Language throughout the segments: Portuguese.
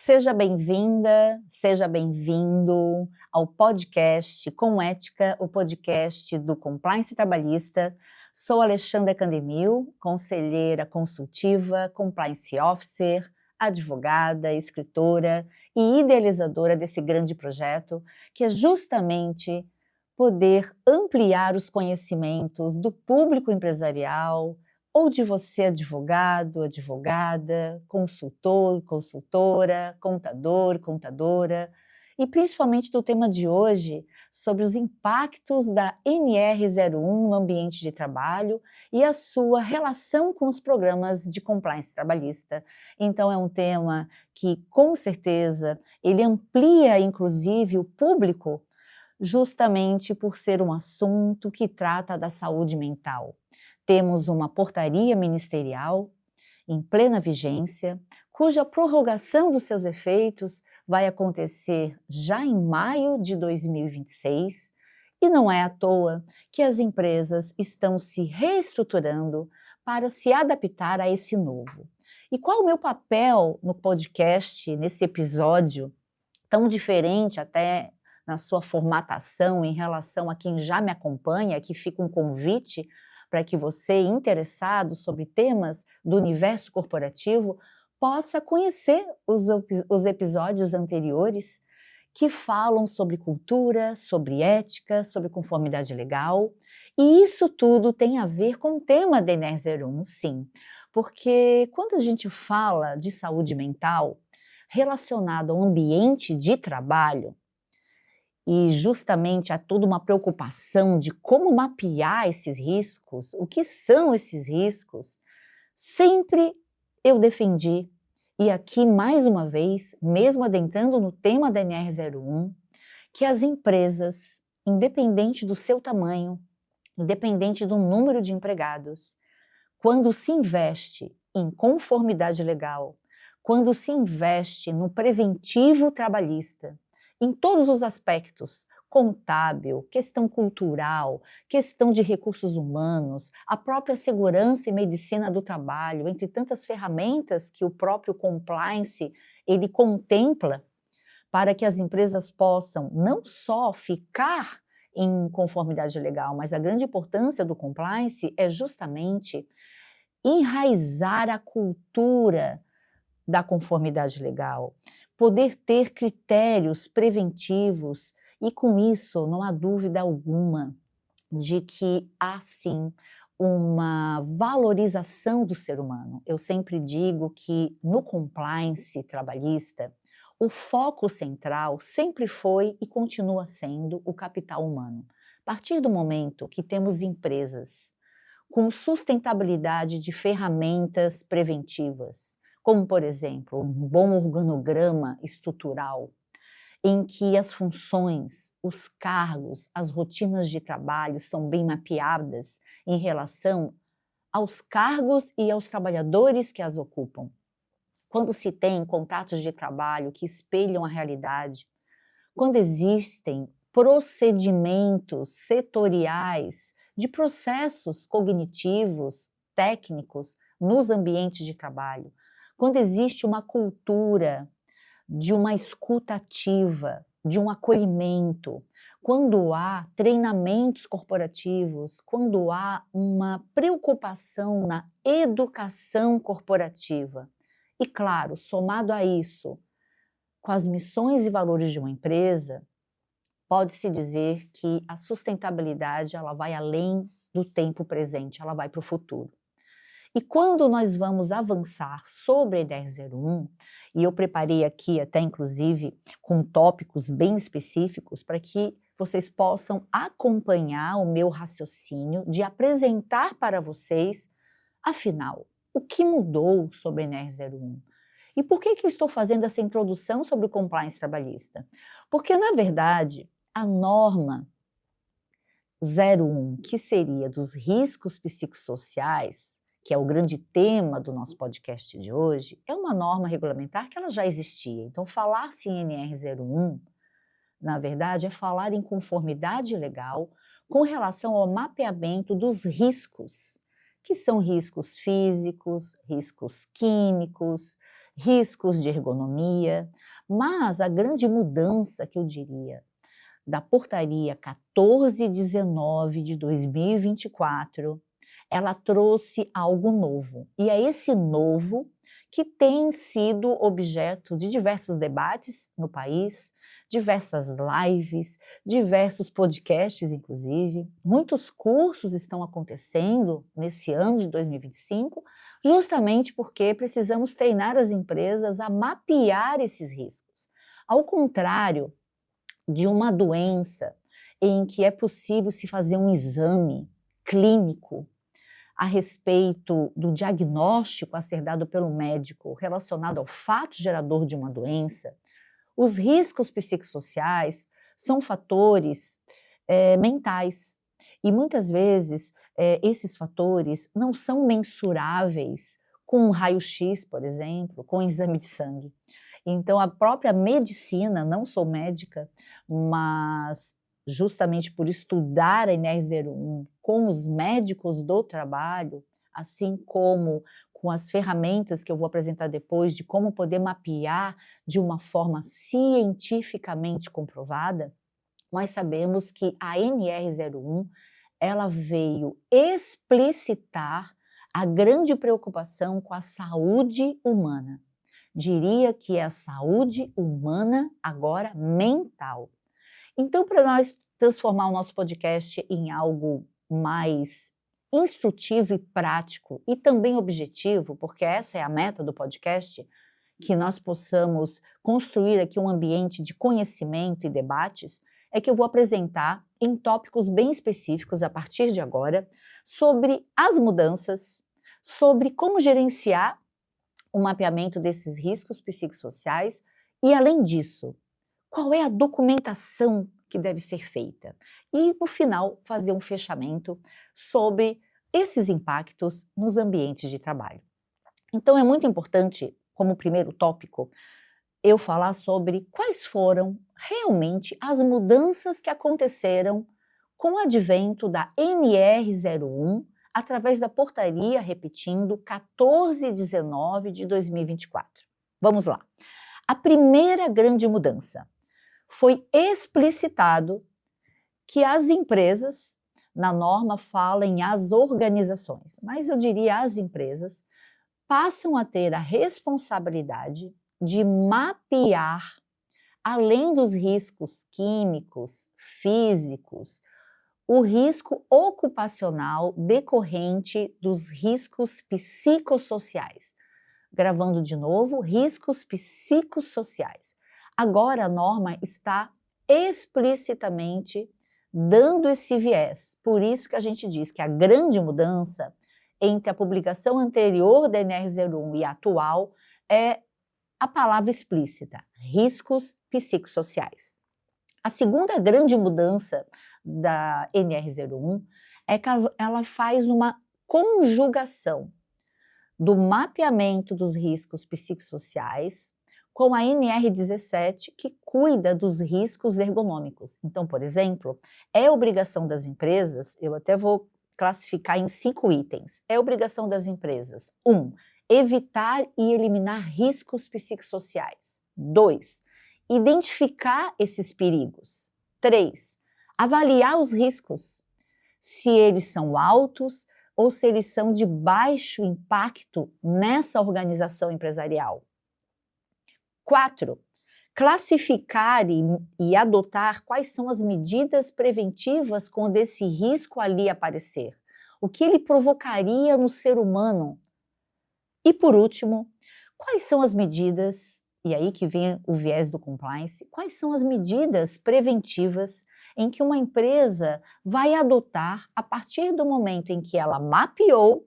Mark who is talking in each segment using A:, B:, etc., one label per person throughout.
A: Seja bem-vinda, seja bem-vindo ao podcast Com Ética, o podcast do Compliance Trabalhista. Sou Alexandra Candemil, conselheira consultiva, compliance officer, advogada, escritora e idealizadora desse grande projeto, que é justamente poder ampliar os conhecimentos do público empresarial, ou de você, advogado, advogada, consultor, consultora, contador, contadora, e principalmente do tema de hoje, sobre os impactos da NR01 no ambiente de trabalho e a sua relação com os programas de compliance trabalhista. Então, é um tema que, com certeza, ele amplia, inclusive, o público, justamente por ser um assunto que trata da saúde mental. Temos uma portaria ministerial em plena vigência, cuja prorrogação dos seus efeitos vai acontecer já em maio de 2026, e não é à toa que as empresas estão se reestruturando para se adaptar a esse novo. E qual o meu papel no podcast, nesse episódio tão diferente até na sua formatação em relação a quem já me acompanha? Aqui fica um convite para que você, interessado sobre temas do universo corporativo, possa conhecer os episódios anteriores que falam sobre cultura, sobre ética, sobre conformidade legal. E isso tudo tem a ver com o tema da NR01, sim. Porque quando a gente fala de saúde mental relacionado ao ambiente de trabalho, e justamente há toda uma preocupação de como mapear esses riscos, o que são esses riscos, sempre eu defendi, e aqui mais uma vez, mesmo adentrando no tema da NR01, que as empresas, independente do seu tamanho, independente do número de empregados, quando se investe em conformidade legal, quando se investe no preventivo trabalhista, em todos os aspectos, contábil, questão cultural, questão de recursos humanos, a própria segurança e medicina do trabalho, entre tantas ferramentas que o próprio compliance ele contempla para que as empresas possam não só ficar em conformidade legal, mas a grande importância do compliance é justamente enraizar a cultura da conformidade legal, poder ter critérios preventivos, e com isso não há dúvida alguma de que há sim uma valorização do ser humano. Eu sempre digo que no compliance trabalhista, o foco central sempre foi e continua sendo o capital humano. A partir do momento que temos empresas com sustentabilidade de ferramentas preventivas, como, por exemplo, um bom organograma estrutural, em que as funções, os cargos, as rotinas de trabalho são bem mapeadas em relação aos cargos e aos trabalhadores que as ocupam. Quando se tem contratos de trabalho que espelham a realidade, quando existem procedimentos setoriais de processos cognitivos, técnicos nos ambientes de trabalho, quando existe uma cultura de uma escuta ativa, de um acolhimento, quando há treinamentos corporativos, quando há uma preocupação na educação corporativa. E claro, somado a isso, com as missões e valores de uma empresa, pode-se dizer que a sustentabilidade ela vai além do tempo presente, ela vai para o futuro. E quando nós vamos avançar sobre a NR01, e eu preparei aqui até inclusive com tópicos bem específicos para que vocês possam acompanhar o meu raciocínio de apresentar para vocês, afinal, o que mudou sobre a NR01? E por que eu estou fazendo essa introdução sobre o compliance trabalhista? Porque, na verdade, a norma 01, que seria dos riscos psicossociais, que é o grande tema do nosso podcast de hoje, é uma norma regulamentar que ela já existia. Então, falar-se em NR01, na verdade, é falar em conformidade legal com relação ao mapeamento dos riscos, que são riscos físicos, riscos químicos, riscos de ergonomia, mas a grande mudança que eu diria da portaria 1419 de 2024, ela trouxe algo novo. E é esse novo que tem sido objeto de diversos debates no país, diversas lives, diversos podcasts, inclusive. Muitos cursos estão acontecendo nesse ano de 2025, justamente porque precisamos treinar as empresas a mapear esses riscos. Ao contrário de uma doença em que é possível se fazer um exame clínico a respeito do diagnóstico a ser dado pelo médico relacionado ao fato gerador de uma doença, os riscos psicossociais são fatores mentais. E muitas vezes esses fatores não são mensuráveis com um raio-x, por exemplo, com um exame de sangue. Então, a própria medicina, não sou médica, mas justamente por estudar a NR01 com os médicos do trabalho, assim como com as ferramentas que eu vou apresentar depois de como poder mapear de uma forma cientificamente comprovada, nós sabemos que a NR01 ela veio explicitar a grande preocupação com a saúde humana. Diria que é a saúde humana agora mental. Então, para nós transformar o nosso podcast em algo mais instrutivo e prático e também objetivo, porque essa é a meta do podcast, que nós possamos construir aqui um ambiente de conhecimento e debates, é que eu vou apresentar em tópicos bem específicos a partir de agora sobre as mudanças, sobre como gerenciar o mapeamento desses riscos psicossociais e, além disso, qual é a documentação que deve ser feita. E, no final, fazer um fechamento sobre esses impactos nos ambientes de trabalho. Então, é muito importante, como primeiro tópico, eu falar sobre quais foram realmente as mudanças que aconteceram com o advento da NR01 através da portaria, repetindo, 1419 de 2024. Vamos lá. A primeira grande mudança foi explicitado que as empresas, na norma fala em as organizações, mas eu diria as empresas, passam a ter a responsabilidade de mapear, além dos riscos químicos, físicos, o risco ocupacional decorrente dos riscos psicossociais. Gravando de novo, riscos psicossociais. Agora a norma está explicitamente dando esse viés. Por isso que a gente diz que a grande mudança entre a publicação anterior da NR01 e a atual é a palavra explícita, riscos psicossociais. A segunda grande mudança da NR01 é que ela faz uma conjugação do mapeamento dos riscos psicossociais com a NR17, que cuida dos riscos ergonômicos. Então, por exemplo, é obrigação das empresas, eu até vou classificar em 5 itens. É obrigação das empresas: 1. Evitar e eliminar riscos psicossociais. 2. Identificar esses perigos. 3. Avaliar os riscos, se eles são altos ou se eles são de baixo impacto nessa organização empresarial. 4. Classificar e adotar quais são as medidas preventivas quando esse risco ali aparecer. O que ele provocaria no ser humano. E por último, quais são as medidas, e aí que vem o viés do compliance, quais são as medidas preventivas em que uma empresa vai adotar a partir do momento em que ela mapeou,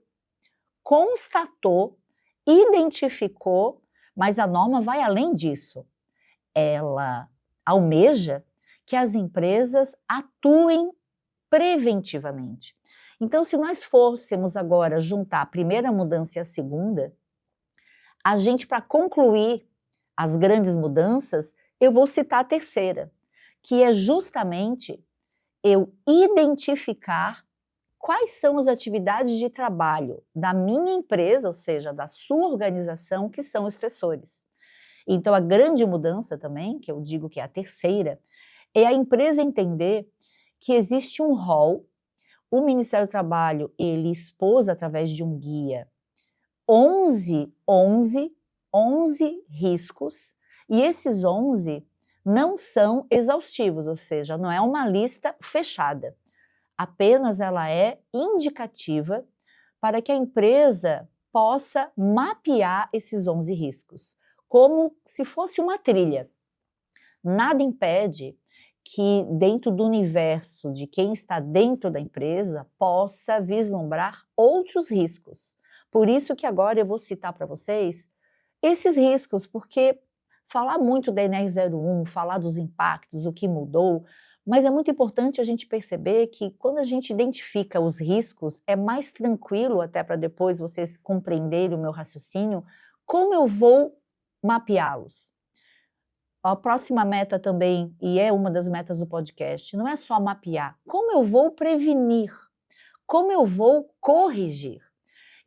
A: constatou, identificou, mas a norma vai além disso. Ela almeja que as empresas atuem preventivamente. Então, se nós fôssemos agora juntar a primeira mudança e a segunda, a gente, para concluir as grandes mudanças, eu vou citar a terceira, que é justamente eu identificar quais são as atividades de trabalho da minha empresa, ou seja, da sua organização, que são estressores. Então, a grande mudança também, que eu digo que é a terceira, é a empresa entender que existe um rol. O Ministério do Trabalho, ele expôs através de um guia 11 riscos, e esses 11 não são exaustivos, ou seja, não é uma lista fechada. Apenas ela é indicativa para que a empresa possa mapear esses 11 riscos, como se fosse uma trilha. Nada impede que dentro do universo de quem está dentro da empresa possa vislumbrar outros riscos. Por isso que agora eu vou citar para vocês esses riscos, porque falar muito da NR01, falar dos impactos, o que mudou, mas é muito importante a gente perceber que quando a gente identifica os riscos, é mais tranquilo até para depois vocês compreenderem o meu raciocínio, como eu vou mapeá-los. A próxima meta também, e é uma das metas do podcast, não é só mapear, como eu vou prevenir, como eu vou corrigir.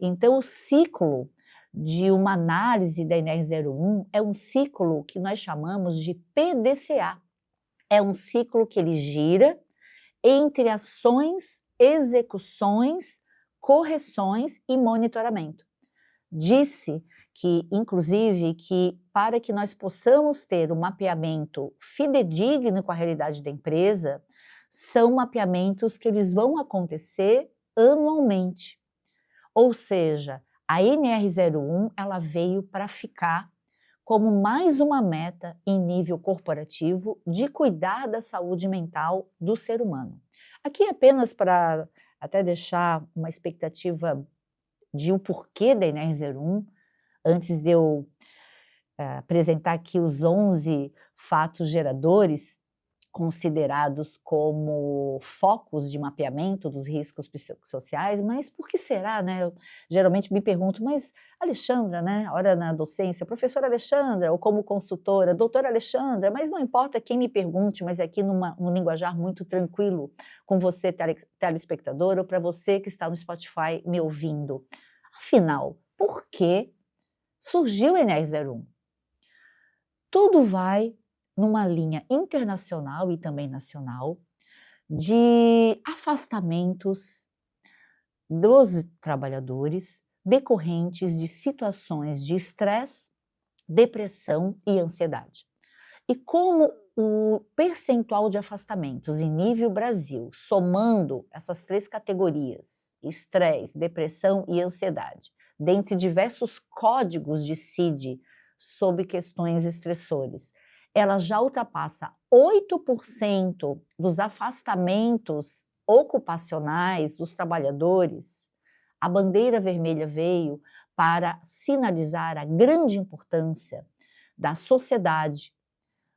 A: Então, o ciclo de uma análise da NR01 é um ciclo que nós chamamos de PDCA. É um ciclo que ele gira entre ações, execuções, correções e monitoramento. Disse que, inclusive, que para que nós possamos ter um mapeamento fidedigno com a realidade da empresa, são mapeamentos que eles vão acontecer anualmente. Ou seja, a NR01 ela veio para ficar como mais uma meta em nível corporativo de cuidar da saúde mental do ser humano. Aqui apenas para até deixar uma expectativa de o porquê da NR01, antes de eu apresentar aqui os 11 fatos geradores considerados como focos de mapeamento dos riscos psicossociais, mas por que será, né? Eu geralmente me pergunto, mas Alexandra, né? Ora na docência, professora Alexandra, ou como consultora, doutora Alexandra, mas não importa quem me pergunte, mas aqui num linguajar muito tranquilo com você, telespectador, ou para você que está no Spotify me ouvindo. Afinal, por que surgiu a NR01? Tudo vai numa linha internacional e também nacional de afastamentos dos trabalhadores decorrentes de situações de estresse, depressão e ansiedade. E como o percentual de afastamentos em nível Brasil, somando essas três categorias, estresse, depressão e ansiedade, dentre diversos códigos de CID sobre questões estressores, ela já ultrapassa 8% dos afastamentos ocupacionais dos trabalhadores. A bandeira vermelha veio para sinalizar a grande importância da sociedade,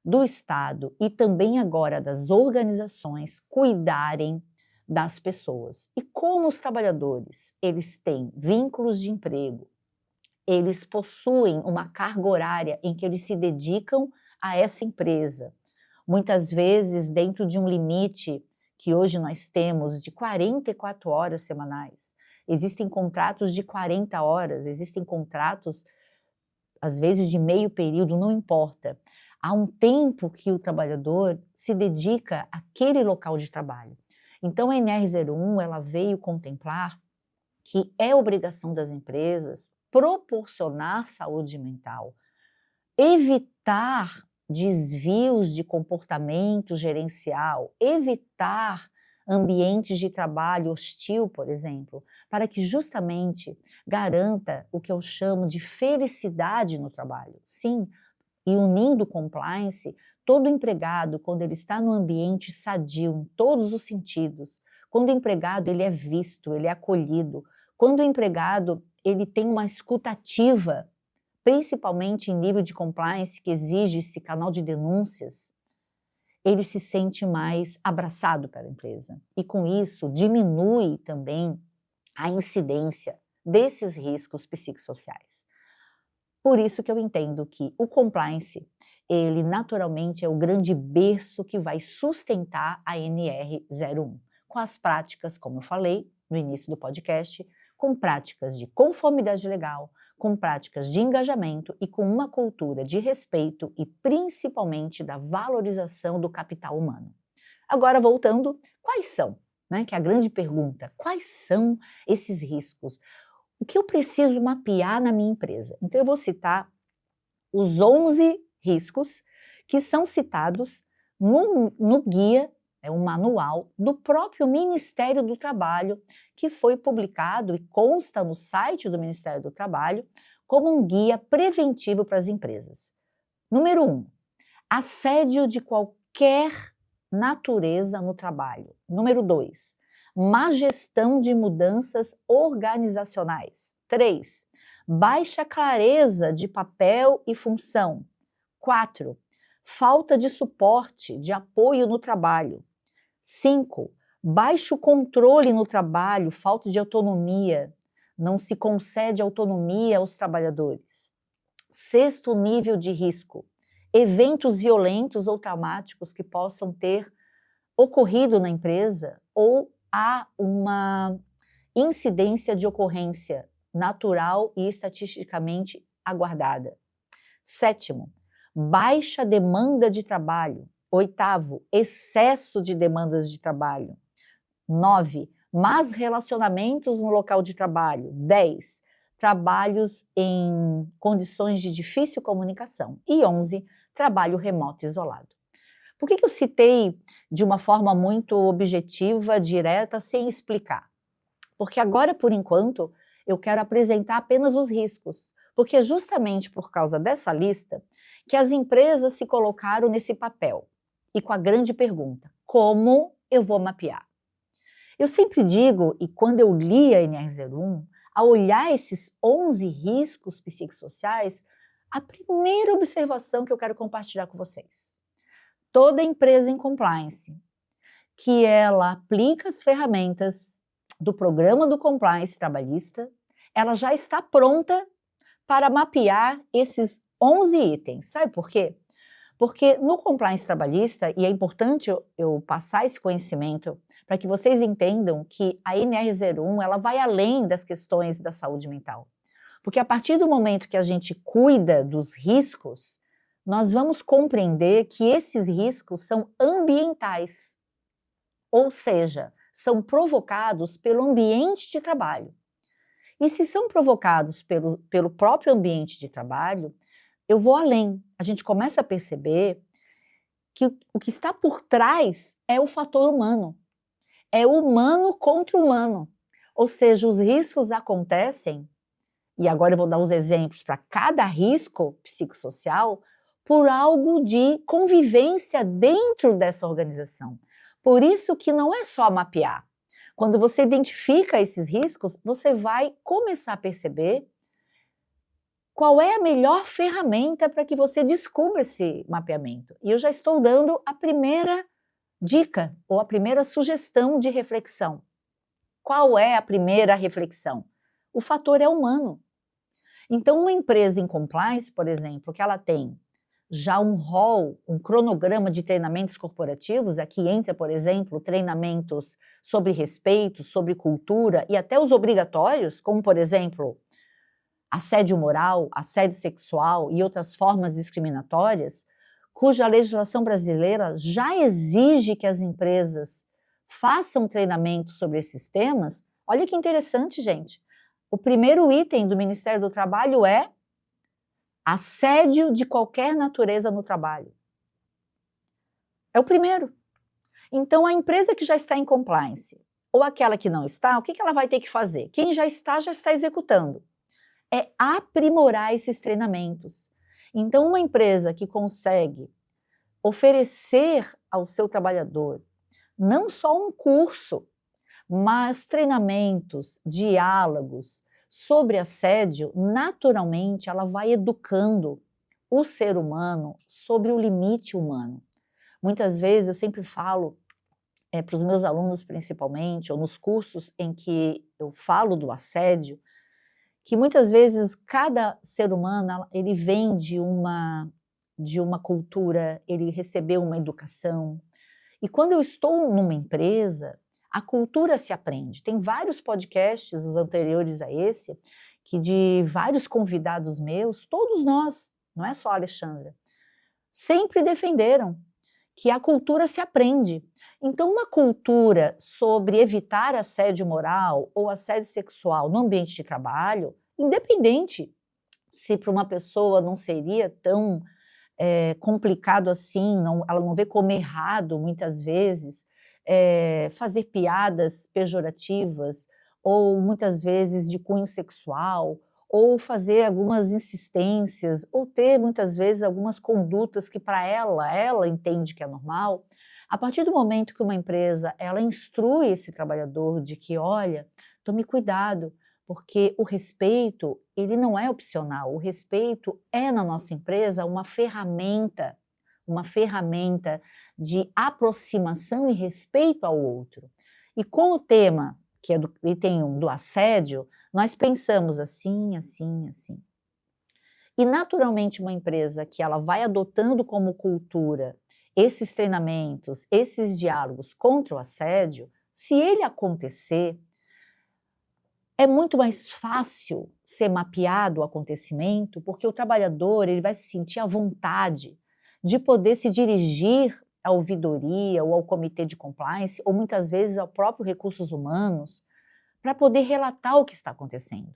A: do Estado e também agora das organizações cuidarem das pessoas. E como os trabalhadores, eles têm vínculos de emprego, eles possuem uma carga horária em que eles se dedicam a essa empresa, muitas vezes dentro de um limite que hoje nós temos de 44 horas semanais. Existem contratos de 40 horas, existem contratos, às vezes, de meio período, não importa. Há um tempo que o trabalhador se dedica àquele local de trabalho. Então, a NR01 ela veio contemplar que é obrigação das empresas proporcionar saúde mental, evitar desvios de comportamento gerencial, evitar ambientes de trabalho hostil, por exemplo, para que justamente garanta o que eu chamo de felicidade no trabalho. Sim, e unindo compliance, todo empregado, quando ele está no ambiente sadio, em todos os sentidos, quando o empregado ele é visto, ele é acolhido, quando o empregado ele tem uma escuta ativa, principalmente em nível de compliance, que exige esse canal de denúncias, ele se sente mais abraçado pela empresa. E com isso, diminui também a incidência desses riscos psicossociais. Por isso que eu entendo que o compliance, ele naturalmente é o grande berço que vai sustentar a NR01, com as práticas, como eu falei, no início do podcast, com práticas de conformidade legal, com práticas de engajamento e com uma cultura de respeito e principalmente da valorização do capital humano. Agora, voltando, quais são? Que é a grande pergunta, quais são esses riscos? O que eu preciso mapear na minha empresa? Então, eu vou citar os 11 riscos que são citados no guia, um manual do próprio Ministério do Trabalho, que foi publicado e consta no site do Ministério do Trabalho como um guia preventivo para as empresas. Número 1, assédio de qualquer natureza no trabalho. Número 2, má gestão de mudanças organizacionais. 3, baixa clareza de papel e função. 4, falta de suporte, de apoio no trabalho. 5, baixo controle no trabalho, falta de autonomia, não se concede autonomia aos trabalhadores. 6º nível de risco, eventos violentos ou traumáticos que possam ter ocorrido na empresa ou há uma incidência de ocorrência natural e estatisticamente aguardada. 7º, baixa demanda de trabalho. 8º, excesso de demandas de trabalho. 9, más relacionamentos no local de trabalho. 10, trabalhos em condições de difícil comunicação. E 11, trabalho remoto isolado. Por que eu citei de uma forma muito objetiva, direta, sem explicar? Porque agora, por enquanto, eu quero apresentar apenas os riscos, porque é justamente por causa dessa lista que as empresas se colocaram nesse papel. E com a grande pergunta, como eu vou mapear? Eu sempre digo, e quando eu li a NR01, ao olhar esses 11 riscos psicossociais, a primeira observação que eu quero compartilhar com vocês. Toda empresa em compliance, que ela aplica as ferramentas do programa do compliance trabalhista, ela já está pronta para mapear esses 11 itens. Sabe por quê? Porque no compliance trabalhista, e é importante eu passar esse conhecimento para que vocês entendam que a NR01 ela vai além das questões da saúde mental. Porque a partir do momento que a gente cuida dos riscos, nós vamos compreender que esses riscos são ambientais, ou seja, são provocados pelo ambiente de trabalho. E se são provocados pelo próprio ambiente de trabalho, eu vou além. A gente começa a perceber que o que está por trás é o fator humano. É humano contra humano. Ou seja, os riscos acontecem, e agora eu vou dar uns exemplos para cada risco psicossocial, por algo de convivência dentro dessa organização. Por isso que não é só mapear. Quando você identifica esses riscos, você vai começar a perceber qual é a melhor ferramenta para que você descubra esse mapeamento. E eu já estou dando a primeira dica, ou a primeira sugestão de reflexão. Qual é a primeira reflexão? O fator é humano. Então, uma empresa em compliance, por exemplo, que ela tem já um rol, um cronograma de treinamentos corporativos, aqui entra, por exemplo, treinamentos sobre respeito, sobre cultura e até os obrigatórios, como, por exemplo, assédio moral, assédio sexual e outras formas discriminatórias, cuja legislação brasileira já exige que as empresas façam treinamento sobre esses temas. Olha que interessante, gente. O primeiro item do Ministério do Trabalho é assédio de qualquer natureza no trabalho. É o primeiro. Então, a empresa que já está em compliance, ou aquela que não está, o que ela vai ter que fazer? Quem já está executando. É aprimorar esses treinamentos. Então, uma empresa que consegue oferecer ao seu trabalhador não só um curso, mas treinamentos, diálogos sobre assédio, naturalmente ela vai educando o ser humano sobre o limite humano. Muitas vezes eu sempre falo para os meus alunos principalmente, ou nos cursos em que eu falo do assédio, que muitas vezes cada ser humano ele vem de uma cultura, ele recebeu uma educação. E quando eu estou numa empresa, A cultura se aprende. Tem vários podcasts, os anteriores a esse, que de vários convidados meus, todos nós, não é só a Alexandra, sempre defenderam que a cultura se aprende. Então, uma cultura sobre evitar assédio moral ou assédio sexual no ambiente de trabalho, independente se para uma pessoa não seria tão complicado assim, ela não vê como errado, muitas vezes, fazer piadas pejorativas, ou muitas vezes de cunho sexual, ou fazer algumas insistências, ou ter muitas vezes algumas condutas que para ela entende que é normal. A partir do momento que uma empresa ela instrui esse trabalhador de que, olha, tome cuidado, porque o respeito, ele não é opcional, o respeito é na nossa empresa uma ferramenta de aproximação e respeito ao outro. E com o tema, que é do item 1, do assédio, nós pensamos assim, assim, assim. E naturalmente uma empresa que ela vai adotando como cultura esses treinamentos, esses diálogos contra o assédio, se ele acontecer, é muito mais fácil ser mapeado o acontecimento, porque o trabalhador ele vai se sentir à vontade de poder se dirigir à ouvidoria ou ao comitê de compliance, ou muitas vezes ao próprio recursos humanos, para poder relatar o que está acontecendo.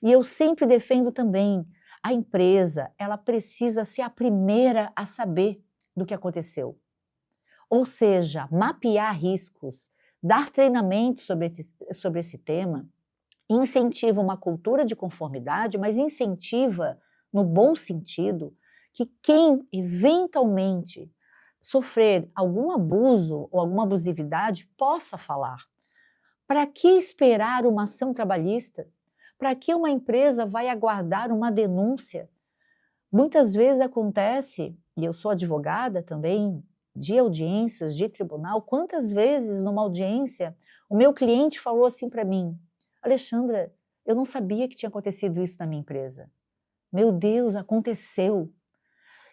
A: E eu sempre defendo também, a empresa ela precisa ser a primeira a saber do que aconteceu. Ou seja, mapear riscos, dar treinamento sobre esse tema, incentiva uma cultura de conformidade, mas incentiva, no bom sentido, que quem eventualmente sofrer algum abuso ou alguma abusividade possa falar. Para que esperar uma ação trabalhista? Para que uma empresa vai aguardar uma denúncia? Muitas vezes acontece, e eu sou advogada também, de audiências, de tribunal, quantas vezes numa audiência o meu cliente falou assim para mim: Alexandra, eu não sabia que tinha acontecido isso na minha empresa. Meu Deus, aconteceu.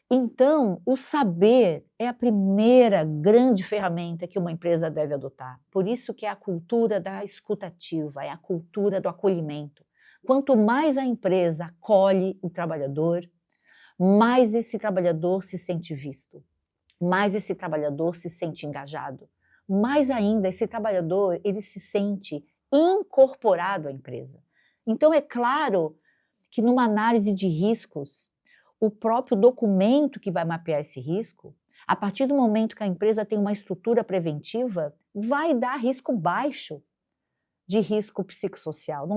A: Então, o saber é a primeira grande ferramenta que uma empresa deve adotar. Por isso que é a cultura da escutativa, é a cultura do acolhimento. Quanto mais a empresa acolhe o trabalhador, mais esse trabalhador se sente visto, mais esse trabalhador se sente engajado, mais ainda esse trabalhador ele se sente incorporado à empresa. Então é claro que numa análise de riscos, o próprio documento que vai mapear esse risco, a partir do momento que a empresa tem uma estrutura preventiva, vai dar risco baixo de risco psicossocial.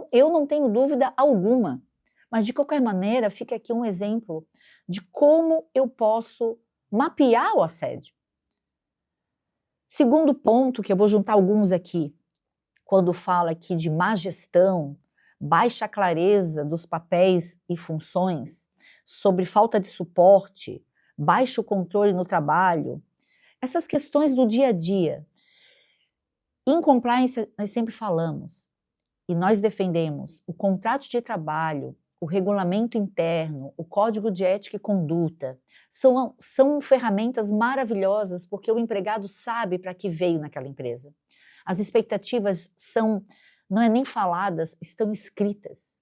A: Eu não tenho dúvida alguma, mas de qualquer maneira fica aqui um exemplo de como eu posso mapear o assédio. Segundo ponto, que eu vou juntar alguns aqui, quando fala aqui de má gestão, baixa clareza dos papéis e funções, sobre falta de suporte, baixo controle no trabalho, essas questões do dia a dia. Em compliance, nós sempre falamos, e nós defendemos o contrato de trabalho, o regulamento interno, o código de ética e conduta, são ferramentas maravilhosas porque o empregado sabe para que veio naquela empresa. As expectativas não é nem faladas, estão escritas.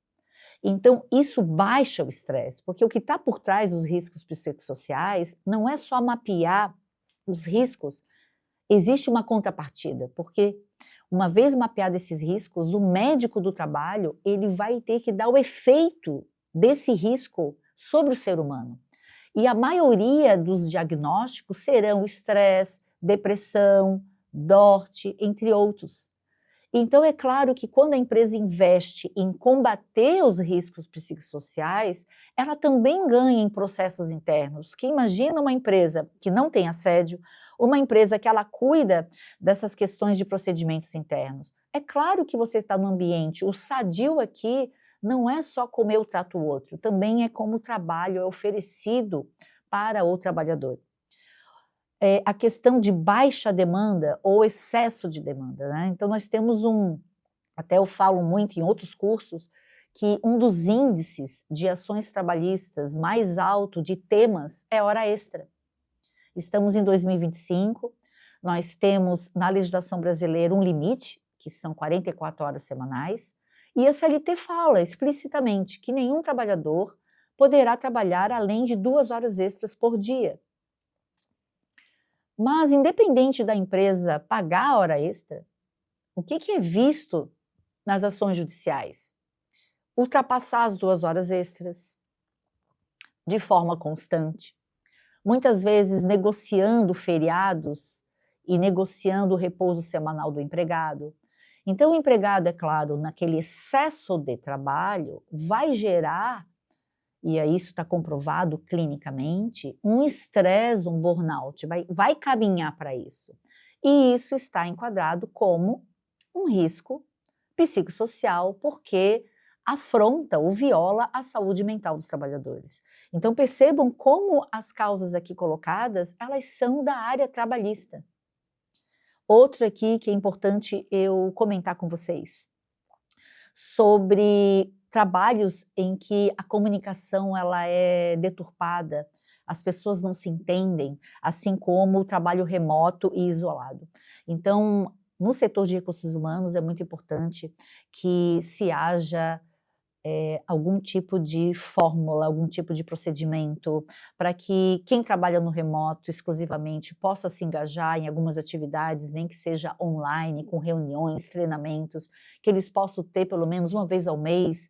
A: Então, isso baixa o estresse, porque o que está por trás dos riscos psicossociais não é só mapear os riscos, existe uma contrapartida, porque uma vez mapeados esses riscos, o médico do trabalho ele vai ter que dar o efeito desse risco sobre o ser humano. E a maioria dos diagnósticos serão estresse, depressão, DORT, entre outros. Então, é claro que quando a empresa investe em combater os riscos psicossociais, ela também ganha em processos internos. Que imagina uma empresa que não tem assédio, uma empresa que ela cuida dessas questões de procedimentos internos. É claro que você está no ambiente, o sadio aqui não é só como eu trato o outro, também é como o trabalho é oferecido para o trabalhador. A questão de baixa demanda ou excesso de demanda, né? Então nós temos até eu falo muito em outros cursos, que um dos índices de ações trabalhistas mais alto de temas é hora extra. Estamos em 2025, nós temos na legislação brasileira um limite, que são 44 horas semanais, e a CLT fala explicitamente que nenhum trabalhador poderá trabalhar além de 2 horas extras por dia. Mas, independente da empresa pagar a hora extra, o que é visto nas ações judiciais? Ultrapassar as 2 horas extras, de forma constante, muitas vezes negociando feriados e negociando o repouso semanal do empregado. Então, o empregado, é claro, naquele excesso de trabalho, vai gerar, e isso está comprovado clinicamente, um estresse, um burnout, vai caminhar para isso. E isso está enquadrado como um risco psicossocial, porque afronta ou viola a saúde mental dos trabalhadores. Então percebam como as causas aqui colocadas, elas são da área trabalhista. Outro aqui que é importante eu comentar com vocês, sobre trabalhos em que a comunicação ela é deturpada, as pessoas não se entendem, assim como o trabalho remoto e isolado. Então, no setor de recursos humanos é muito importante que se haja algum tipo de fórmula, algum tipo de procedimento, para que quem trabalha no remoto exclusivamente possa se engajar em algumas atividades, nem que seja online, com reuniões, treinamentos, que eles possam ter pelo menos uma vez ao mês,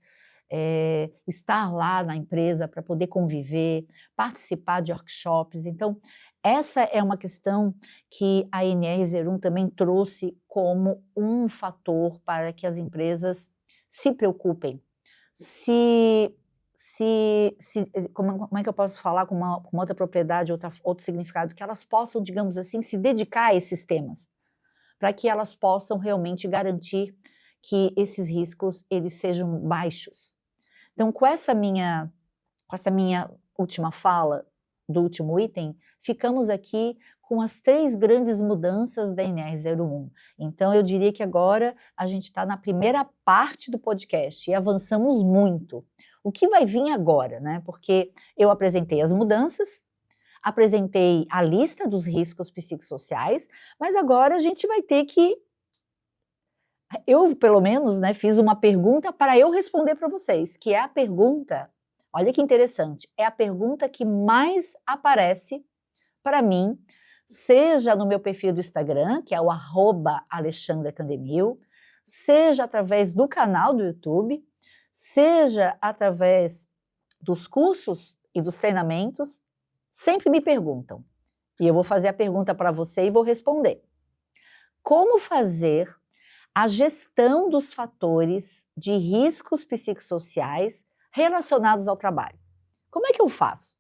A: estar lá na empresa para poder conviver, participar de workshops. Então, essa é uma questão que a NR01 também trouxe como um fator para que as empresas se preocupem. Como é que eu posso falar com uma outra propriedade, outro significado, que elas possam, digamos assim, se dedicar a esses temas, para que elas possam realmente garantir que esses riscos, eles sejam baixos. Então, com essa minha última fala, do último item, ficamos aqui com as 3 grandes mudanças da NR01. Então, eu diria que agora a gente está na primeira parte do podcast e avançamos muito. O que vai vir agora, né? Porque eu apresentei as mudanças, apresentei a lista dos riscos psicossociais, mas agora a gente vai ter que... Eu, pelo menos, né, fiz uma pergunta para eu responder para vocês, que é a pergunta... Olha que interessante, é a pergunta que mais aparece para mim, seja no meu perfil do Instagram, que é o @AlexandraCandemil, seja através do canal do YouTube, seja através dos cursos e dos treinamentos, sempre me perguntam. E eu vou fazer a pergunta para você e vou responder. Como fazer a gestão dos fatores de riscos psicossociais relacionados ao trabalho? Como é que eu faço?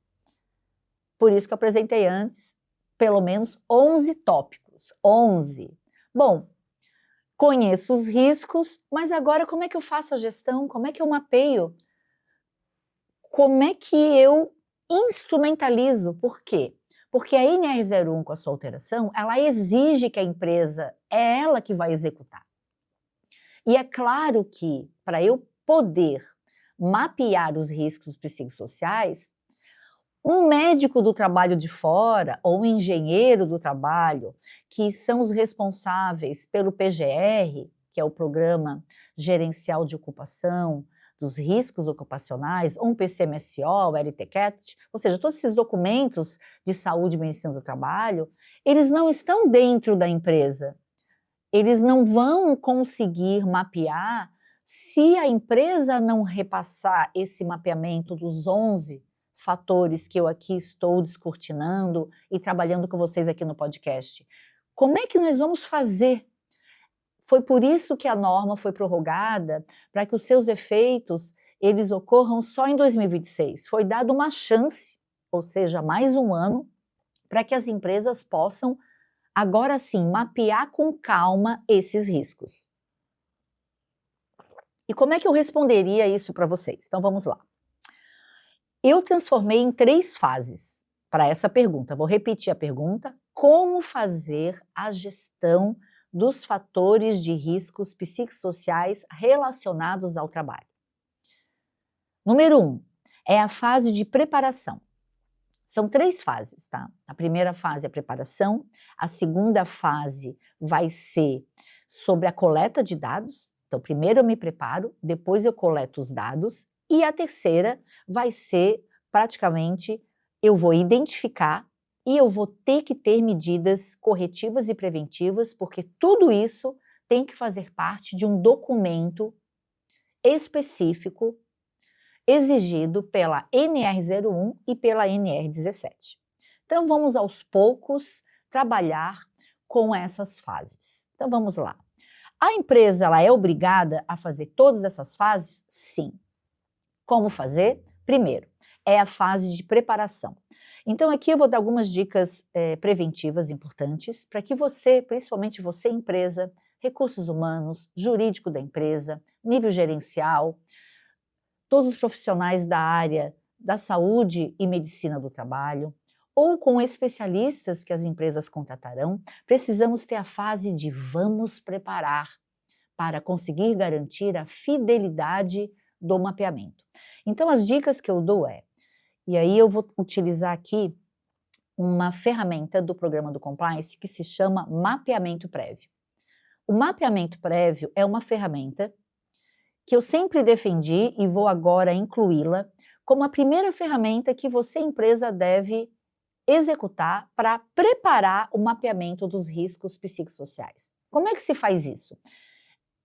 A: Por isso que eu apresentei antes, pelo menos 11 tópicos. 11. Bom, conheço os riscos, mas agora como é que eu faço a gestão? Como é que eu mapeio? Como é que eu instrumentalizo? Por quê? Porque a NR01, com a sua alteração, ela exige que a empresa é ela que vai executar. E é claro que, para eu poder mapear os riscos psicossociais, um médico do trabalho de fora ou um engenheiro do trabalho, que são os responsáveis pelo PGR, que é o Programa Gerencial de Ocupação, dos Riscos Ocupacionais, ou um PCMSO, o LTCAT, ou seja, todos esses documentos de saúde e medicina do trabalho, eles não estão dentro da empresa. Eles não vão conseguir mapear se a empresa não repassar esse mapeamento dos 11 fatores que eu aqui estou descortinando e trabalhando com vocês aqui no podcast. Como é que nós vamos fazer? Foi por isso que a norma foi prorrogada, para que os seus efeitos, eles ocorram só em 2026. Foi dada uma chance, ou seja, mais um ano, para que as empresas possam, agora sim, mapear com calma esses riscos. E como é que eu responderia isso para vocês? Então vamos lá. Eu transformei em 3 fases para essa pergunta. Vou repetir a pergunta: como fazer a gestão dos fatores de riscos psicossociais relacionados ao trabalho? Número 1, é a fase de preparação. São 3 fases, tá? A primeira fase é a preparação, a segunda fase vai ser sobre a coleta de dados. Então, primeiro eu me preparo, depois eu coleto os dados, e a terceira vai ser praticamente eu vou identificar e eu vou ter que ter medidas corretivas e preventivas, porque tudo isso tem que fazer parte de um documento específico exigido pela NR01 e pela NR17. Então, vamos aos poucos trabalhar com essas fases. Então, vamos lá. A empresa ela é obrigada a fazer todas essas fases? Sim. Como fazer? Primeiro, é a fase de preparação. Então, aqui eu vou dar algumas dicas preventivas importantes para que você, principalmente você, empresa, recursos humanos, jurídico da empresa, nível gerencial, todos os profissionais da área da saúde e medicina do trabalho, ou com especialistas que as empresas contratarão, precisamos ter a fase de vamos preparar para conseguir garantir a fidelidade do mapeamento. Então, as dicas que eu dou e aí eu vou utilizar aqui uma ferramenta do programa do Compliance que se chama mapeamento prévio. O mapeamento prévio é uma ferramenta que eu sempre defendi e vou agora incluí-la como a primeira ferramenta que você, empresa, deve executar para preparar o mapeamento dos riscos psicossociais. Como é que se faz isso?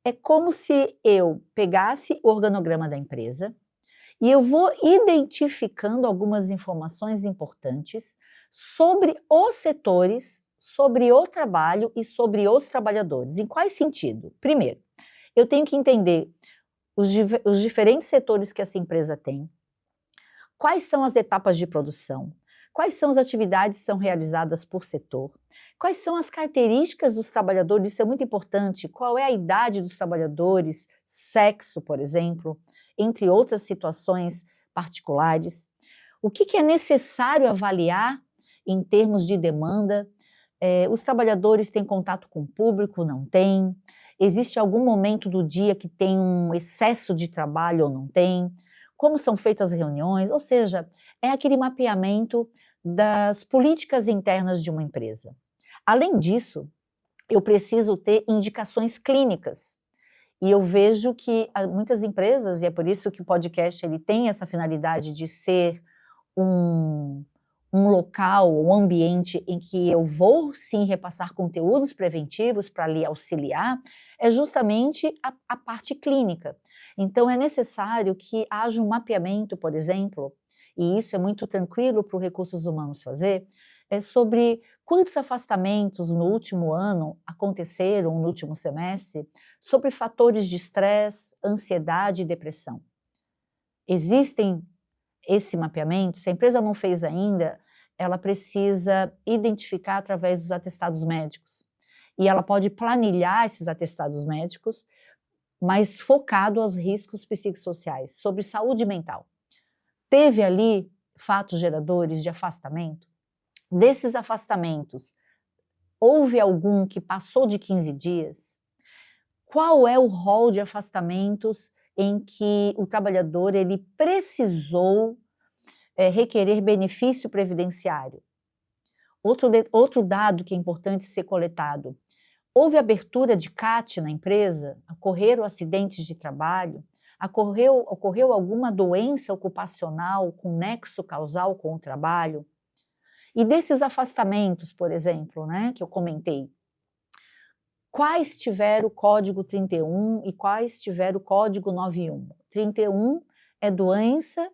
A: É como se eu pegasse o organograma da empresa e eu vou identificando algumas informações importantes sobre os setores, sobre o trabalho e sobre os trabalhadores. Em qual sentido? Primeiro, eu tenho que entender os diferentes setores que essa empresa tem, quais são as etapas de produção, quais são as atividades que são realizadas por setor, quais são as características dos trabalhadores, isso é muito importante, qual é a idade dos trabalhadores, sexo, por exemplo, entre outras situações particulares, o que é necessário avaliar em termos de demanda, os trabalhadores têm contato com o público, não têm? Existe algum momento do dia que tem um excesso de trabalho ou não tem? Como são feitas as reuniões? Ou seja, é aquele mapeamento das políticas internas de uma empresa. Além disso, eu preciso ter indicações clínicas. E eu vejo que muitas empresas, e é por isso que o podcast ele tem essa finalidade de ser um local, um ambiente em que eu vou sim repassar conteúdos preventivos para lhe auxiliar, é justamente a parte clínica. Então é necessário que haja um mapeamento, por exemplo, e isso é muito tranquilo para os recursos humanos fazer, sobre quantos afastamentos no último ano aconteceram, no último semestre, sobre fatores de estresse, ansiedade e depressão. Existem esse mapeamento, se a empresa não fez ainda, ela precisa identificar através dos atestados médicos. E ela pode planilhar esses atestados médicos, mas focado aos riscos psicossociais, sobre saúde mental. Teve ali fatos geradores de afastamento? Desses afastamentos, houve algum que passou de 15 dias? Qual é o rol de afastamentos em que o trabalhador ele precisou requerer benefício previdenciário? Outro dado que é importante ser coletado: houve abertura de CAT na empresa? Ocorreram acidentes de trabalho? Ocorreu alguma doença ocupacional com nexo causal com o trabalho? E desses afastamentos, por exemplo, né, que eu comentei, quais tiveram o código 31 e quais tiveram o código 91? 31 é doença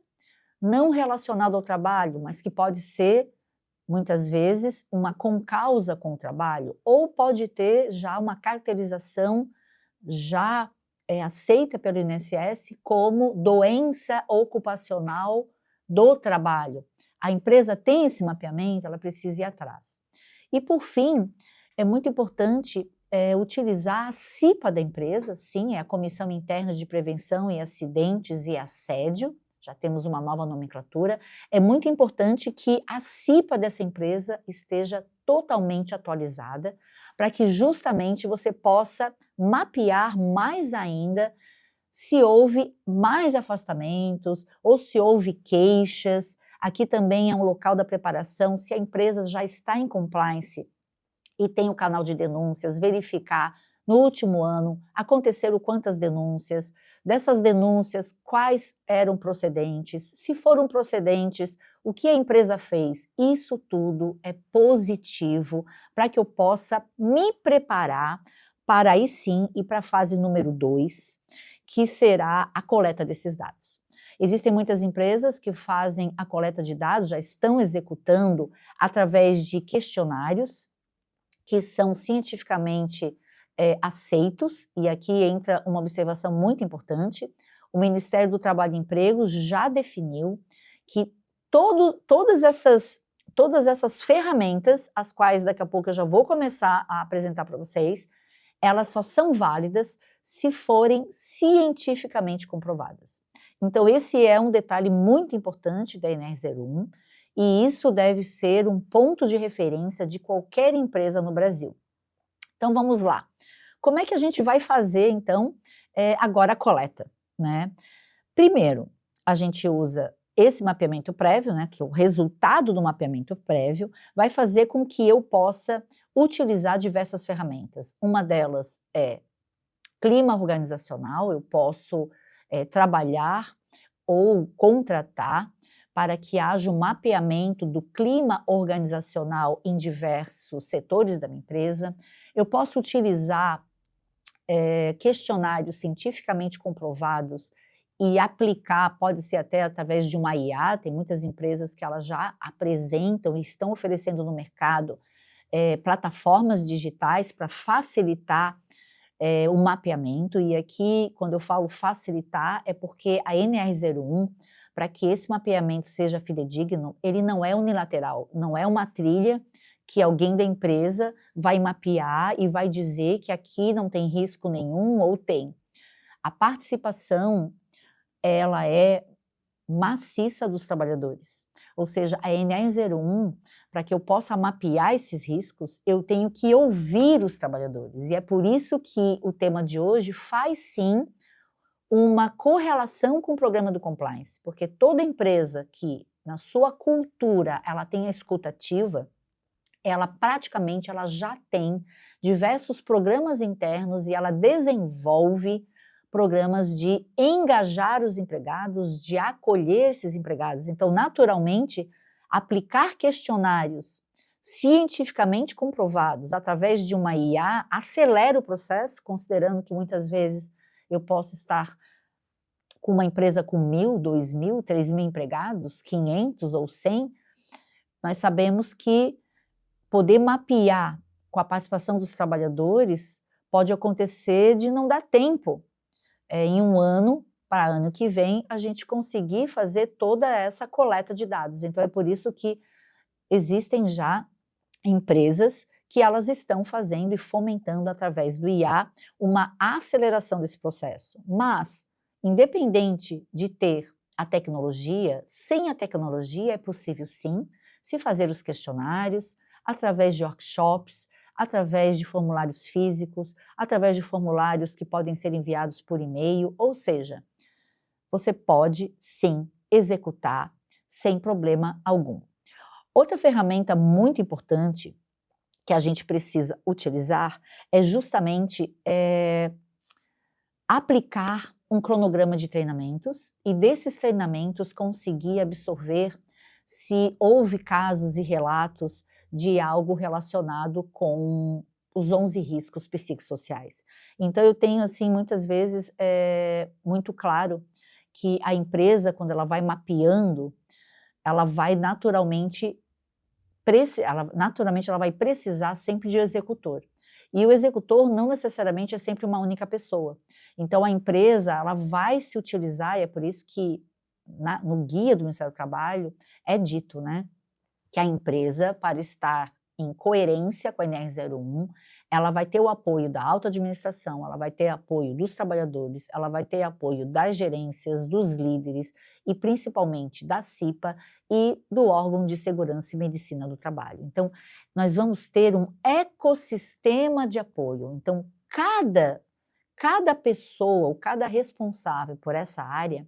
A: não relacionada ao trabalho, mas que pode ser, muitas vezes, uma concausa com o trabalho, ou pode ter já uma caracterização já aceita pelo INSS como doença ocupacional do trabalho. A empresa tem esse mapeamento, ela precisa ir atrás. E, por fim, é muito importante utilizar a CIPA da empresa, sim, é a Comissão Interna de Prevenção e Acidentes e Assédio, já temos uma nova nomenclatura. É muito importante que a CIPA dessa empresa esteja totalmente atualizada, para que justamente você possa mapear mais ainda se houve mais afastamentos ou se houve queixas. Aqui também é um local da preparação, se a empresa já está em compliance e tem o canal de denúncias, verificar no último ano aconteceram quantas denúncias, dessas denúncias quais eram procedentes, se foram procedentes, o que a empresa fez. Isso tudo é positivo para que eu possa me preparar para aí sim ir para a fase número 2, que será a coleta desses dados. Existem muitas empresas que fazem a coleta de dados, já estão executando através de questionários que são cientificamente aceitos, e aqui entra uma observação muito importante. O Ministério do Trabalho e Emprego já definiu que todas essas ferramentas, as quais daqui a pouco eu já vou começar a apresentar para vocês, elas só são válidas se forem cientificamente comprovadas. Então, esse é um detalhe muito importante da NR01, e isso deve ser um ponto de referência de qualquer empresa no Brasil. Então, vamos lá. Como é que a gente vai fazer, então, agora a coleta, né? Primeiro, a gente usa esse mapeamento prévio, né, que é o resultado do mapeamento prévio, vai fazer com que eu possa utilizar diversas ferramentas. Uma delas é clima organizacional, eu posso trabalhar ou contratar para que haja um mapeamento do clima organizacional em diversos setores da minha empresa. Eu posso utilizar questionários cientificamente comprovados e aplicar, pode ser até através de uma IA, tem muitas empresas que elas já apresentam e estão oferecendo no mercado plataformas digitais para facilitar o mapeamento, e aqui, quando eu falo facilitar, é porque a NR01, para que esse mapeamento seja fidedigno, ele não é unilateral, não é uma trilha que alguém da empresa vai mapear e vai dizer que aqui não tem risco nenhum ou tem. A participação, ela é maciça dos trabalhadores, ou seja, a NR01, para que eu possa mapear esses riscos, eu tenho que ouvir os trabalhadores, e é por isso que o tema de hoje faz sim uma correlação com o programa do compliance, porque toda empresa que na sua cultura ela tem a escuta ativa, ela praticamente ela já tem diversos programas internos e ela desenvolve programas de engajar os empregados, de acolher esses empregados. Então, naturalmente, aplicar questionários cientificamente comprovados através de uma IA acelera o processo, considerando que muitas vezes eu posso estar com uma empresa com 1.000, 2.000, 3.000 empregados, 500 ou 100, nós sabemos que poder mapear com a participação dos trabalhadores pode acontecer de não dar tempo em um ano, para ano que vem, a gente conseguir fazer toda essa coleta de dados. Então, é por isso que existem já empresas que elas estão fazendo e fomentando através do IA uma aceleração desse processo. Mas, independente de ter a tecnologia, sem a tecnologia é possível sim se fazer os questionários, através de workshops, através de formulários físicos, através de formulários que podem ser enviados por e-mail, ou seja, você pode sim executar sem problema algum. Outra ferramenta muito importante que a gente precisa utilizar é justamente aplicar um cronograma de treinamentos e desses treinamentos conseguir absorver se houve casos e relatos de algo relacionado com os 11 riscos psicossociais. Então eu tenho assim muitas vezes muito claro que a empresa, quando ela vai mapeando, ela vai naturalmente ela vai precisar sempre de executor. E o executor não necessariamente é sempre uma única pessoa. Então a empresa ela vai se utilizar, e é por isso que no guia do Ministério do Trabalho é dito, né, que a empresa, para estar em coerência com a NR01, ela vai ter o apoio da alta administração, ela vai ter apoio dos trabalhadores, ela vai ter apoio das gerências, dos líderes e principalmente da CIPA e do órgão de segurança e medicina do trabalho. Então, nós vamos ter um ecossistema de apoio. Então, cada pessoa ou cada responsável por essa área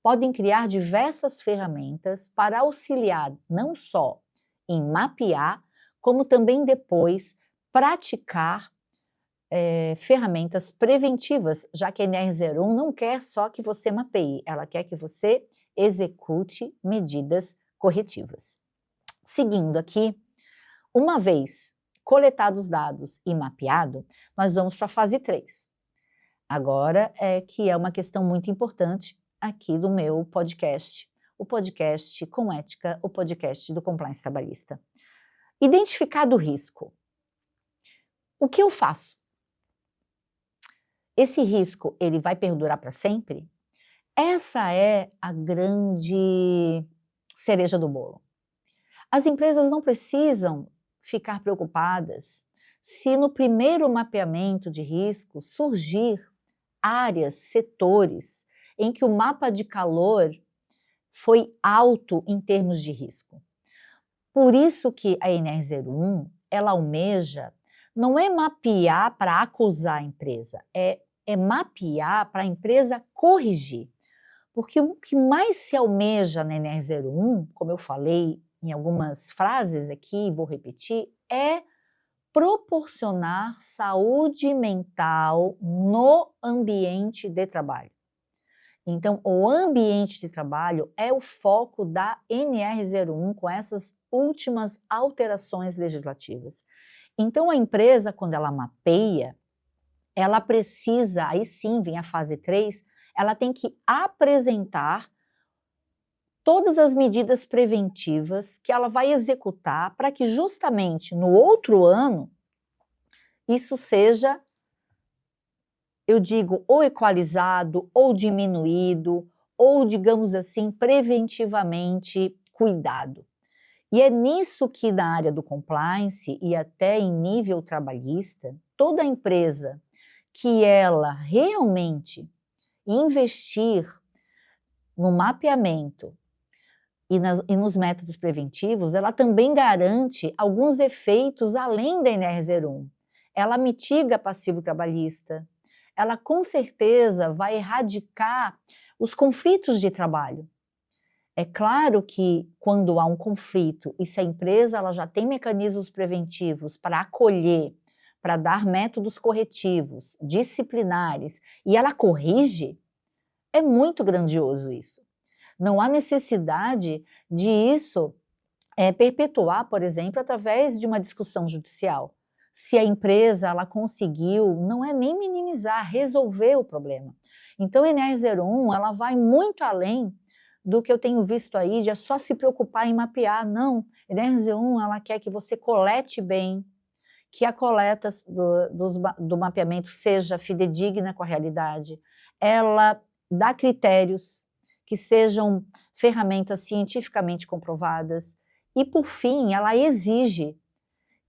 A: podem criar diversas ferramentas para auxiliar não só em mapear, como também depois praticar ferramentas preventivas, já que a NR01 não quer só que você mapeie, ela quer que você execute medidas corretivas. Seguindo aqui, uma vez coletados os dados e mapeado, nós vamos para a fase 3. Agora que é uma questão muito importante aqui do meu podcast, o podcast com ética, o podcast do Compliance Trabalhista. Identificado o risco. O que eu faço? Esse risco, ele vai perdurar para sempre? Essa é a grande cereja do bolo. As empresas não precisam ficar preocupadas se no primeiro mapeamento de risco surgir áreas, setores, em que o mapa de calor foi alto em termos de risco. Por isso que a NR01, ela almeja, não é mapear para acusar a empresa, é mapear para a empresa corrigir. Porque o que mais se almeja na NR01, como eu falei em algumas frases aqui, vou repetir, é proporcionar saúde mental no ambiente de trabalho. Então, o ambiente de trabalho é o foco da NR01 com essas últimas alterações legislativas. Então, a empresa, quando ela mapeia, ela precisa, aí sim vem a fase 3, ela tem que apresentar todas as medidas preventivas que ela vai executar para que justamente no outro ano isso seja, eu digo, ou equalizado, ou diminuído, ou, digamos assim, preventivamente cuidado. E é nisso que na área do compliance e até em nível trabalhista, toda empresa que ela realmente investir no mapeamento e nos métodos preventivos, ela também garante alguns efeitos além da NR01. Ela mitiga passivo trabalhista, ela com certeza vai erradicar os conflitos de trabalho. É claro que quando há um conflito e se a empresa ela já tem mecanismos preventivos para acolher, para dar métodos corretivos, disciplinares, e ela corrige, é muito grandioso isso. Não há necessidade de isso perpetuar, por exemplo, através de uma discussão judicial. Se a empresa ela conseguiu, não é nem minimizar, resolver o problema. Então, a NR01 ela vai muito além do que eu tenho visto aí de só se preocupar em mapear. Não, a NR01 ela quer que você colete bem, que a coleta do mapeamento seja fidedigna com a realidade. Ela dá critérios que sejam ferramentas cientificamente comprovadas. E, por fim, ela exige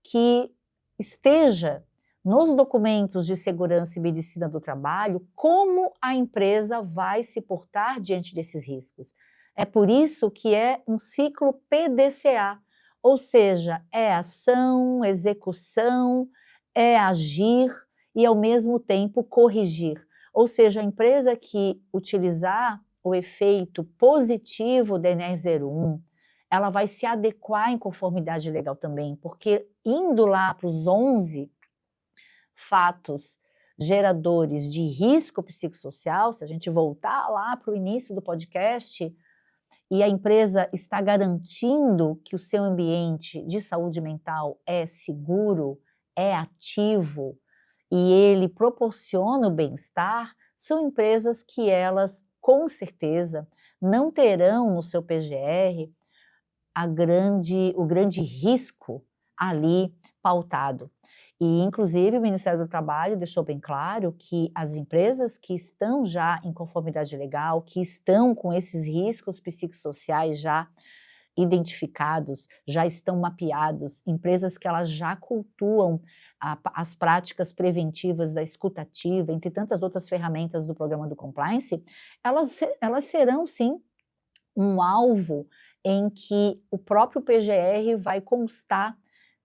A: que esteja nos documentos de segurança e medicina do trabalho como a empresa vai se portar diante desses riscos. É por isso que é um ciclo PDCA, ou seja, é ação, execução, é agir e, ao mesmo tempo, corrigir. Ou seja, a empresa que utilizar o efeito positivo da NR01, ela vai se adequar em conformidade legal também, porque indo lá para os 11 fatos geradores de risco psicossocial, se a gente voltar lá para o início do podcast, e a empresa está garantindo que o seu ambiente de saúde mental é seguro, é ativo, e ele proporciona o bem-estar, são empresas que elas, com certeza, não terão no seu PGR o grande risco ali pautado. E, inclusive, o Ministério do Trabalho deixou bem claro que as empresas que estão já em conformidade legal, que estão com esses riscos psicossociais já identificados, já estão mapeados, empresas que elas já cultuam as práticas preventivas da escutativa, entre tantas outras ferramentas do programa do Compliance, elas serão, sim, um alvo em que o próprio PGR vai constar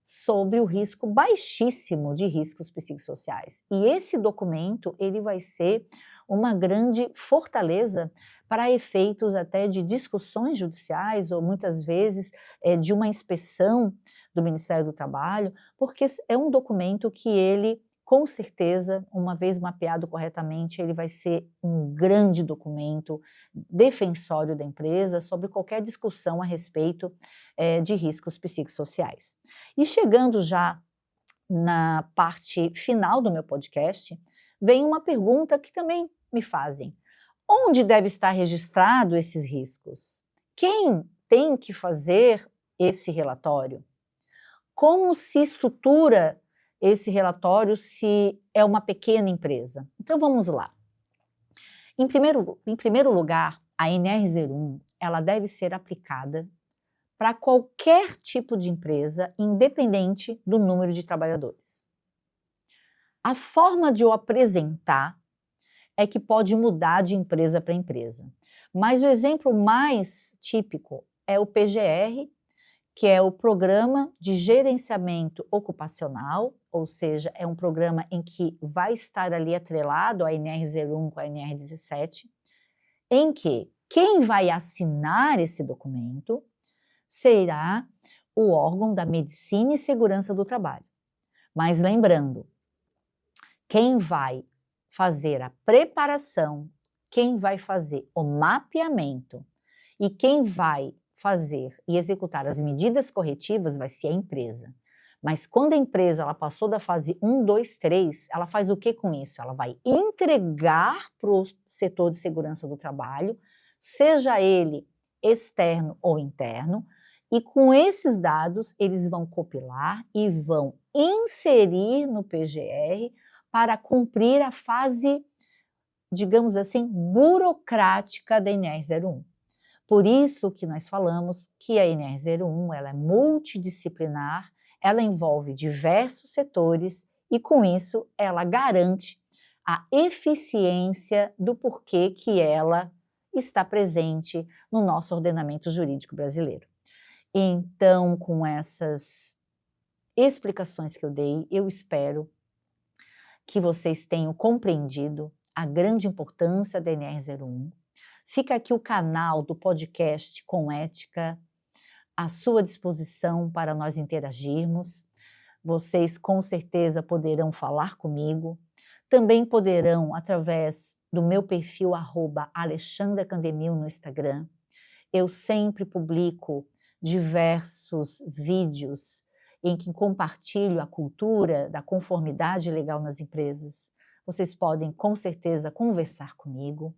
A: sobre o risco baixíssimo de riscos psicossociais. E esse documento, ele vai ser uma grande fortaleza para efeitos até de discussões judiciais ou muitas vezes de uma inspeção do Ministério do Trabalho, porque é um documento que ele, com certeza, uma vez mapeado corretamente, ele vai ser um grande documento defensório da empresa sobre qualquer discussão a respeito de riscos psicossociais. E chegando já na parte final do meu podcast, vem uma pergunta que também me fazem. Onde deve estar registrado esses riscos? Quem tem que fazer esse relatório? Como se estrutura esse relatório se é uma pequena empresa? Então vamos lá. Em primeiro lugar, a NR01 ela deve ser aplicada para qualquer tipo de empresa, independente do número de trabalhadores. A forma de eu apresentar é que pode mudar de empresa para empresa. Mas o exemplo mais típico é o PGR, que é o Programa de Gerenciamento Ocupacional, ou seja, é um programa em que vai estar ali atrelado a NR01 com a NR17, em que quem vai assinar esse documento será o órgão da Medicina e Segurança do Trabalho. Mas lembrando, quem vai fazer a preparação, quem vai fazer o mapeamento e quem vai fazer e executar as medidas corretivas vai ser a empresa. Mas quando a empresa ela passou da fase 1, 2, 3, ela faz o que com isso? Ela vai entregar para o setor de segurança do trabalho, seja ele externo ou interno, e com esses dados eles vão compilar e vão inserir no PGR para cumprir a fase, digamos assim, burocrática da NR01. Por isso que nós falamos que a NR01 ela é multidisciplinar, ela envolve diversos setores e com isso ela garante a eficiência do porquê que ela está presente no nosso ordenamento jurídico brasileiro. Então, com essas explicações que eu dei, eu espero que vocês tenham compreendido a grande importância da NR01. Fica aqui o canal do podcast Com Ética à sua disposição para nós interagirmos. Vocês com certeza poderão falar comigo. Também poderão através do meu perfil @AlexandraCandemil no Instagram. Eu sempre publico diversos vídeos em que compartilho a cultura da conformidade legal nas empresas. Vocês podem, com certeza, conversar comigo.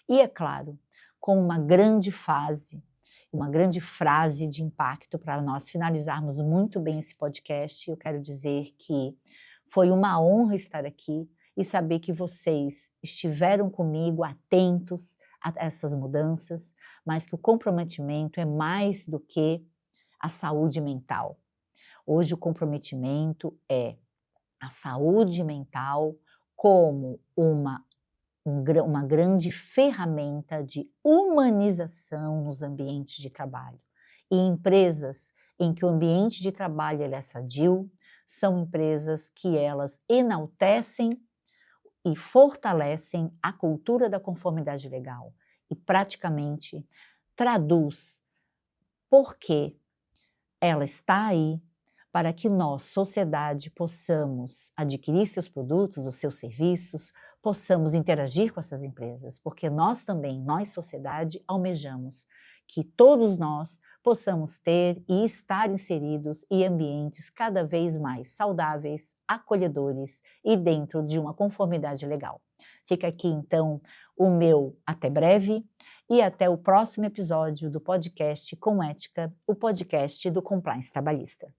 A: E, é claro, com uma grande frase de impacto para nós finalizarmos muito bem esse podcast, eu quero dizer que foi uma honra estar aqui e saber que vocês estiveram comigo atentos a essas mudanças, mas que o comprometimento é mais do que a saúde mental. Hoje o comprometimento é a saúde mental como uma grande ferramenta de humanização nos ambientes de trabalho. E empresas em que o ambiente de trabalho é sadio, são empresas que elas enaltecem e fortalecem a cultura da conformidade legal e praticamente traduz porque ela está aí para que nós, sociedade, possamos adquirir seus produtos, os seus serviços, possamos interagir com essas empresas, porque nós também, nós, sociedade, almejamos que todos nós possamos ter e estar inseridos em ambientes cada vez mais saudáveis, acolhedores e dentro de uma conformidade legal. Fica aqui, então, o meu até breve e até o próximo episódio do podcast Com Ética, o podcast do Compliance Trabalhista.